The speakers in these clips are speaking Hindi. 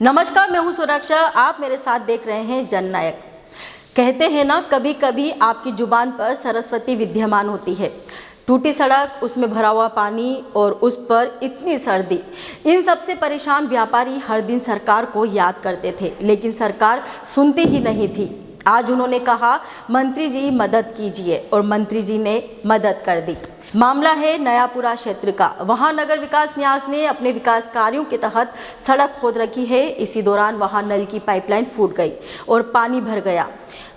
नमस्कार, मैं हूं सुरक्षा। आप मेरे साथ देख रहे हैं जननायक। कहते हैं ना, कभी कभी आपकी जुबान पर सरस्वती विद्यमान होती है। टूटी सड़क, उसमें भरा हुआ पानी और उस पर इतनी सर्दी, इन सब से परेशान व्यापारी हर दिन सरकार को याद करते थे, लेकिन सरकार सुनती ही नहीं थी। आज उन्होंने कहा, मंत्री जी मदद कीजिए, और मंत्री जी ने मदद कर दी। मामला है नयापुरा क्षेत्र का। वहां नगर विकास न्यास ने अपने विकास कार्यों के तहत सड़क खोद रखी है। इसी दौरान वहां नल की पाइपलाइन फूट गई और पानी भर गया।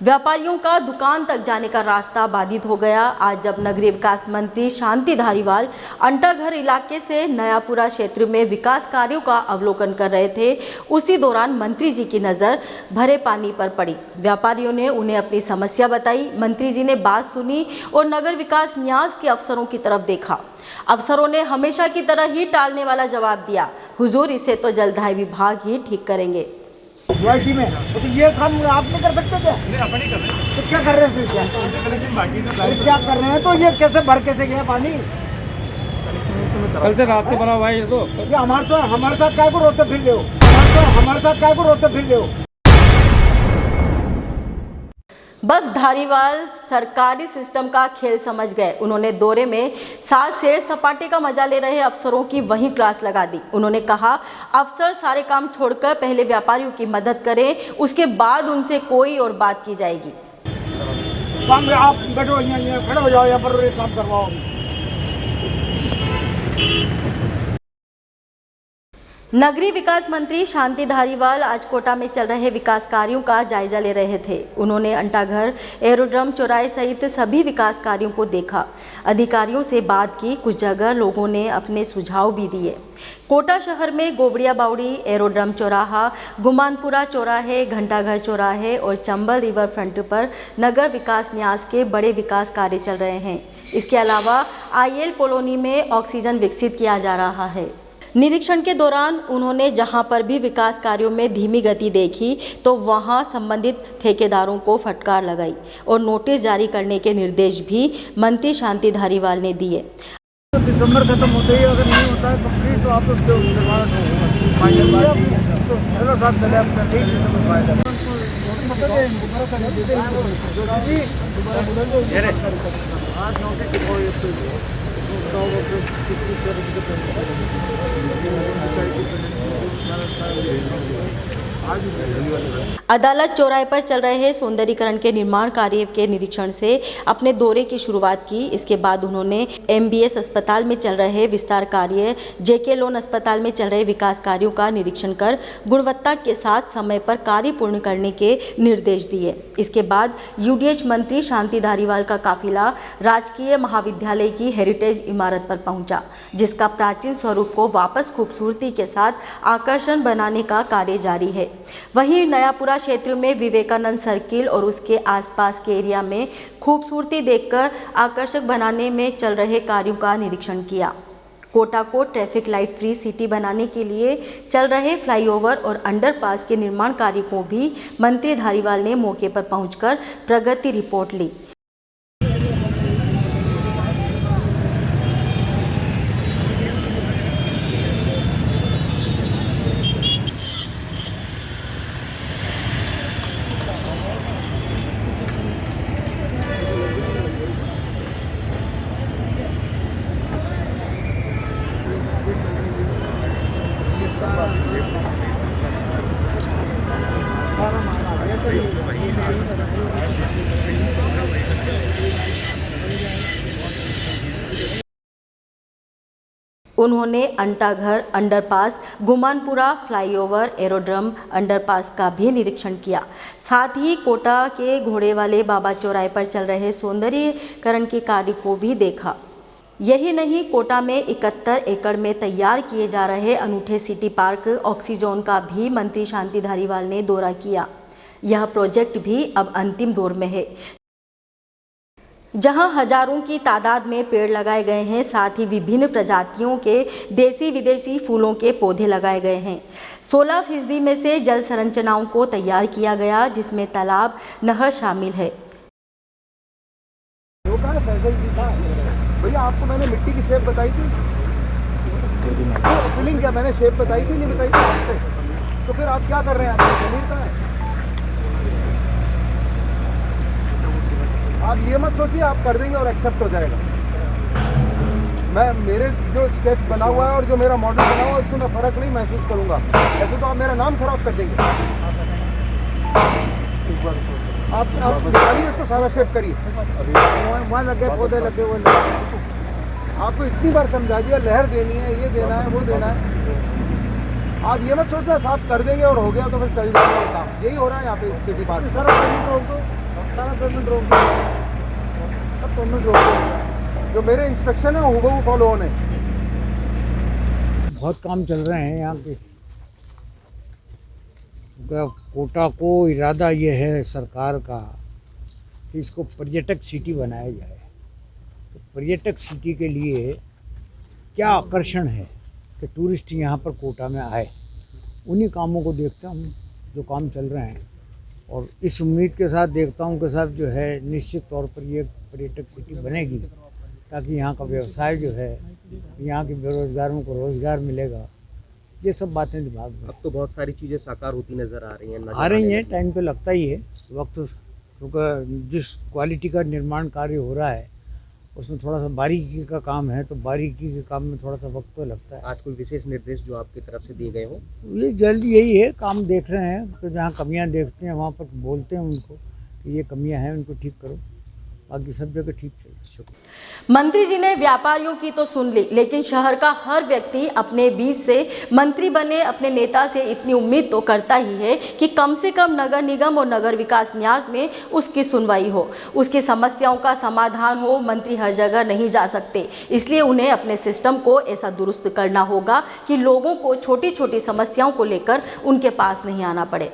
व्यापारियों का दुकान तक जाने का रास्ता बाधित हो गया। आज जब नगरीय विकास मंत्री शांति धारीवाल अंटाघर इलाके से नयापुरा क्षेत्र में विकास कार्यों का अवलोकन कर रहे थे, उसी दौरान मंत्री जी की नज़र भरे पानी पर पड़ी। व्यापारियों ने उन्हें अपनी समस्या बताई। मंत्री जी ने बात सुनी और नगर विकास न्यास के अफसरों की तरफ देखा। अफसरों ने हमेशा की तरह ही टालने वाला जवाब दिया, हुजूर इसे तो जलदाय विभाग ही ठीक करेंगे। में तो ये काम आप नहीं कर सकते क्या? नहीं, अपन नहीं कर रहे। तो क्या कर रहे हैं फिर? क्या कर रहे हैं? तो ये कैसे भर कैसे गया पानी? कल से रात से भरा हुआ है ये तो। ये हमारे साथ काय को रोते फिर रहे हो? हमारे साथ काय को रोते फिर रहे हो? बस धारीवाल सरकारी सिस्टम का खेल समझ गए। उन्होंने दौरे में साथ सैर सपाटे का मजा ले रहे अफसरों की वहीं क्लास लगा दी। उन्होंने कहा, अफसर सारे काम छोड़कर पहले व्यापारियों की मदद करें, उसके बाद उनसे कोई और बात की जाएगी। आप बैठो, यहाँ खड़े हो जाओ, यहाँ पर काम करवाओ। नगरीय विकास मंत्री शांति धारीवाल आज कोटा में चल रहे विकास कार्यों का जायजा ले रहे थे। उन्होंने अंटाघर, एरोड्रम चौराहे सहित सभी विकास कार्यों को देखा, अधिकारियों से बात की। कुछ जगह लोगों ने अपने सुझाव भी दिए। कोटा शहर में गोबड़िया बावड़ी, एरोड्रम चौराहा, गुमानपुरा चौराहे, घंटाघर चौराहे और चंबल रिवर फ्रंट पर नगर विकास न्यास के बड़े विकास कार्य चल रहे हैं। इसके अलावा IL कॉलोनी में ऑक्सीजन विकसित किया जा रहा है। निरीक्षण के दौरान उन्होंने जहां पर भी विकास कार्यों में धीमी गति देखी तो वहां संबंधित ठेकेदारों को फटकार लगाई और नोटिस जारी करने के निर्देश भी मंत्री शांति धारीवाल ने दिए। दिसंबर खत्म होते ही अगर नहीं होता है कंप्लीट तो आप अदालत चौराहे पर चल रहे सौंदर्यीकरण के निर्माण कार्य के निरीक्षण से अपने दौरे की शुरुआत की। इसके बाद उन्होंने MBS अस्पताल में चल रहे विस्तार कार्य, JK लोन अस्पताल में चल रहे विकास कार्यों का निरीक्षण कर गुणवत्ता के साथ समय पर कार्य पूर्ण करने के निर्देश दिए। इसके बाद UDH मंत्री शांति धारीवाल का काफिला राजकीय महाविद्यालय की हेरिटेज इमारत पर पहुंचा, जिसका प्राचीन स्वरूप को वापस खूबसूरती के साथ आकर्षण बनाने का कार्य जारी है। वहीं नयापुरा क्षेत्र में विवेकानंद सर्किल और उसके आसपास के एरिया में खूबसूरती देखकर आकर्षक बनाने में चल रहे कार्यों का निरीक्षण किया। कोटा को ट्रैफिक लाइट फ्री सिटी बनाने के लिए चल रहे फ्लाईओवर और अंडरपास के निर्माण कार्य को भी मंत्री धारीवाल ने मौके पर पहुंचकर प्रगति रिपोर्ट ली। उन्होंने Antaghar underpass, Gumanpura flyover, aerodrome underpass का भी निरीक्षण किया। साथ ही कोटा के घोड़े वाले बाबा चौराहे पर चल रहे सौंदर्यीकरण के कार्य को भी देखा। यही नहीं, कोटा में 71 एकड़ में तैयार किए जा रहे अनूठे सिटी पार्क ऑक्सीजोन का भी मंत्री शांति धारीवाल ने दौरा किया। यह प्रोजेक्ट भी अब अंतिम दौर में है, जहां हजारों की तादाद में पेड़ लगाए गए हैं। साथ ही विभिन्न प्रजातियों के देसी विदेशी फूलों के पौधे लगाए गए हैं। 16% में से जल संरचनाओं को तैयार किया गया, जिसमें तालाब, नहर शामिल है। भैया आपको मैंने मिट्टी की शेप बताई थी, फिलिंग क्या मैंने शेप बताई थी, नहीं बताई थी आपसे? तो फिर आप क्या कर रहे हैं? आपकी जमीन कहाँ है? आप ये मत सोचिए आप कर देंगे और एक्सेप्ट हो जाएगा। मैं मेरे जो स्केच बना हुआ है और जो मेरा मॉडल बना हुआ है उससे मैं फ़र्क नहीं महसूस करूंगा। ऐसे तो आप मेरा नाम खराब कर देंगे। आप निकालिए इसको, सारा शेप करिए। वहाँ लगे पौधे लगे हुए आपको इतनी बार समझा दिया, लहर देनी है, ये देना है, वो देना है। आप ये मत सोचना साफ कर देंगे और हो गया तो फिर चल जाएगा काम। यही हो रहा है यहाँ पे सिटी पार्क। सारा पेमेंट रोक दो, सारा पेमेंट रोक दो, सब पेमेंट रोक दो। जो मेरे इंस्ट्रक्शन है वो फॉलो होने। बहुत काम चल रहे हैं यहाँ के। कोटा को इरादा ये है सरकार का कि इसको पर्यटक सिटी बनाया जाए। तो पर्यटक सिटी के लिए क्या आकर्षण है कि टूरिस्ट यहाँ पर कोटा में आए, उन्हीं कामों को देखता हूँ जो काम चल रहे हैं। और इस उम्मीद के साथ देखता हूँ कि साहब जो है निश्चित तौर पर ये पर्यटक सिटी बनेगी, ताकि यहाँ का व्यवसाय जो है, यहाँ के बेरोजगारों को रोज़गार मिलेगा। ये सब बातें दिमाग में अब तो बहुत सारी चीज़ें साकार होती नज़र आ रही हैं। टाइम पे लगता ही है वक्त, क्योंकि जिस क्वालिटी का निर्माण कार्य हो रहा है उसमें थोड़ा सा बारीकी का काम है, तो बारीकी के काम में थोड़ा सा वक्त तो लगता है। आज कोई विशेष निर्देश जो आपकी तरफ से दिए गए हो? ये जल्द यही है, काम देख रहे हैं तो जहाँ कमियाँ देखते हैं वहाँ पर बोलते हैं उनको कि ये कमियाँ हैं, उनको ठीक करो, बाकी सब जगह ठीक चले। मंत्री जी ने व्यापारियों की तो सुन ली, लेकिन शहर का हर व्यक्ति अपने बीच से मंत्री बने अपने नेता से इतनी उम्मीद तो करता ही है कि कम से कम नगर निगम और नगर विकास न्यास में उसकी सुनवाई हो, उसकी समस्याओं का समाधान हो। मंत्री हर जगह नहीं जा सकते, इसलिए उन्हें अपने सिस्टम को ऐसा दुरुस्त करना होगा कि लोगों को छोटी छोटी समस्याओं को लेकर उनके पास नहीं आना पड़े।